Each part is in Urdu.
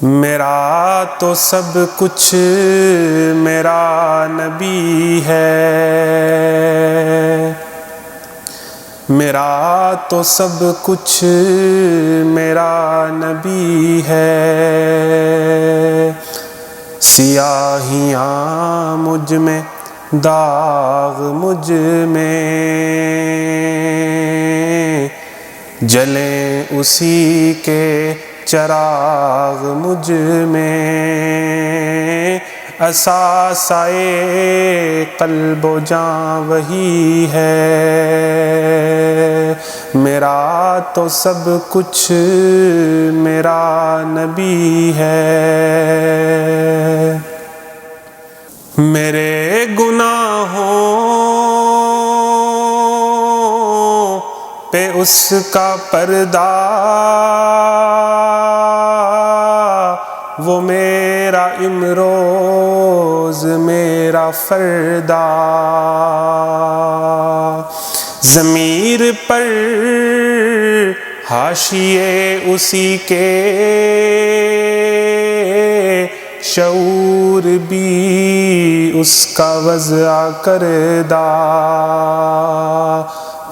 میرا تو سب کچھ میرا نبی ہے، میرا تو سب کچھ میرا نبی ہے۔ سیاہیاں مجھ میں، داغ مجھ میں، جلیں اسی کے چراغ مجھ میں، اثاثۂ قلب و جاں وہی ہے۔ میرا تو سب کچھ میرا نبی ہے۔ میرے گناہوں پہ اس کا پردہ، وہ میرا امروز میرا فردا۔ ضمیر پر حاشیے اسی کے، شعور بھی اس کا وضع کردہ۔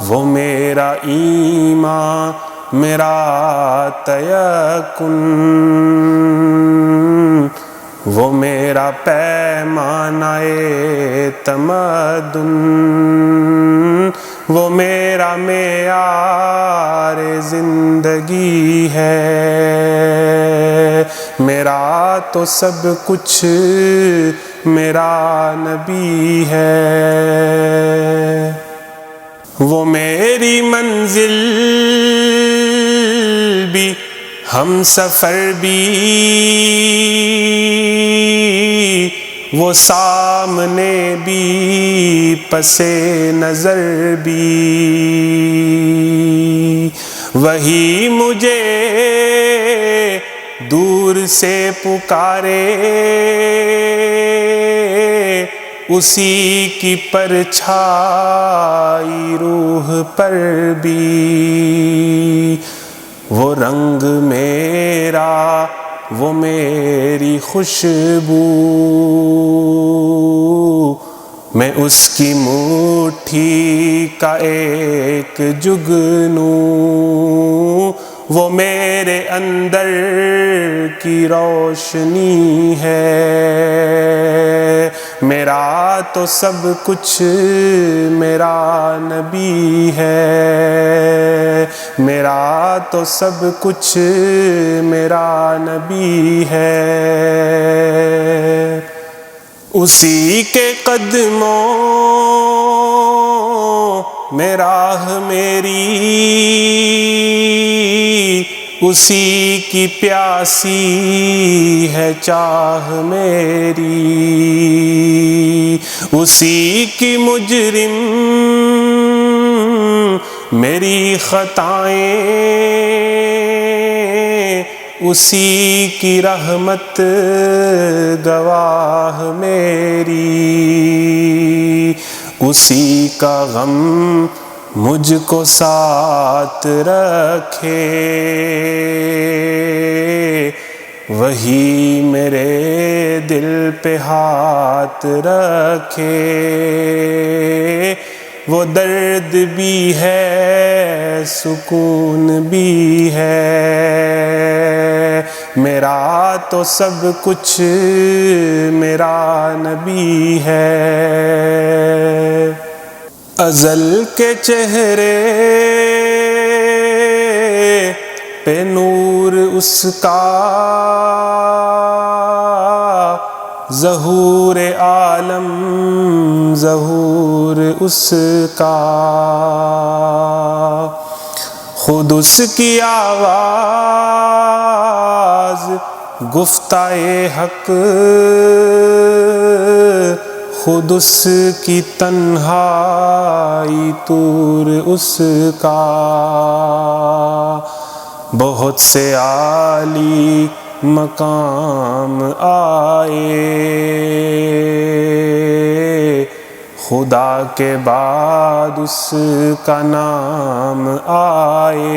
وہ میرا ایمان میرا تیقن، وہ میرا پیمانہ تمدن، وہ میرا معیار زندگی ہے۔ میرا تو سب کچھ میرا نبی ہے۔ وہ میری منزل بھی، ہم سفر بھی، وہ سامنے بھی، پس نظر بھی، وہی مجھے دور سے پکارے، اسی کی پرچھائی روح پر بھی۔ وہ رنگ میرا، وہ میری خوشبو، میں اس کی مٹھی کا ایک جگنو، وہ میرے اندر کی روشنی ہے۔ میرا تو سب کچھ میرا نبی ہے، میرا تو سب کچھ میرا نبی ہے۔ اسی کے قدموں میں راہ میری، اسی کی پیاسی ہے چاہ میری، اسی کی مجرم میری خطائیں، اسی کی رحمت گواہ میری، اسی کا غم مجھ کو ساتھ رکھے، وہی میرے دل پہ ہاتھ رکھے۔ وہ درد بھی ہے، سکون بھی ہے، میرا تو سب کچھ میرا نبی ہے۔ ازل کے چہرے پہ نور اس کا، ظہور عالم ظہور اس کا، خود اس کی آواز گفتائے حق، خود اس کی تنہائی طور اس کا، بہت سے عالی مقام آئے، خدا کے بعد اس کا نام آئے،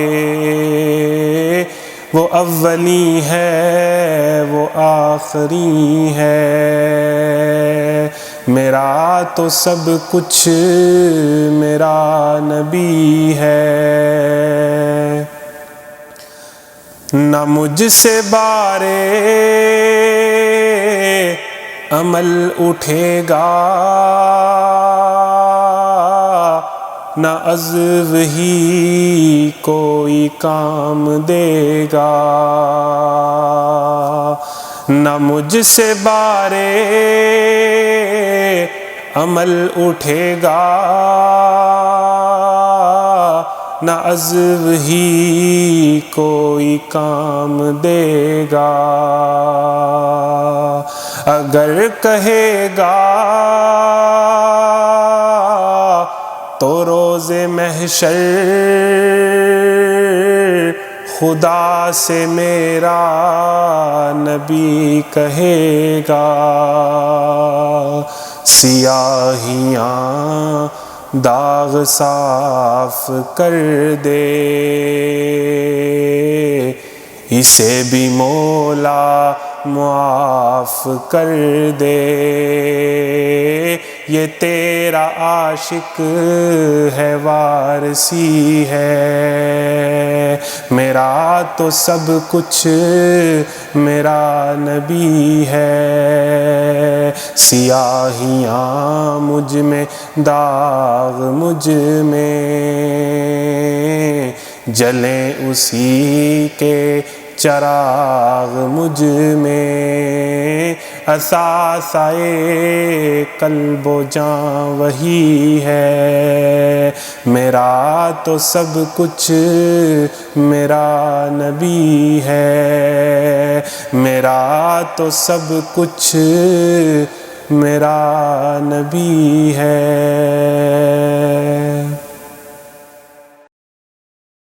وہ اولی ہے وہ آخری ہے، میرا تو سب کچھ میرا نبی ہے۔ نہ مجھ سے بارے عمل اٹھے گا، نہ از وہی کوئی کام دے گا، نہ مجھ سے بارے عمل اٹھے گا، نہ از وہی کوئی کام دے گا۔ اگر کہے گا تو روز محشر خدا سے میرا نبی کہے گا، سیاہیاں داغ صاف کر دے، اسے بھی مولا معاف کر دے، یہ تیرا عاشق ہے وارثی ہے، میرا تو سب کچھ میرا نبی ہے، سیاہیاں مجھ میں داغ مجھ میں، جلیں اسی کے چراغ مجھ میں، اثاثۂ قلب و جاں وہی ہے، میرا تو سب کچھ میرا نبی ہے، میرا تو سب کچھ میرا نبی ہے۔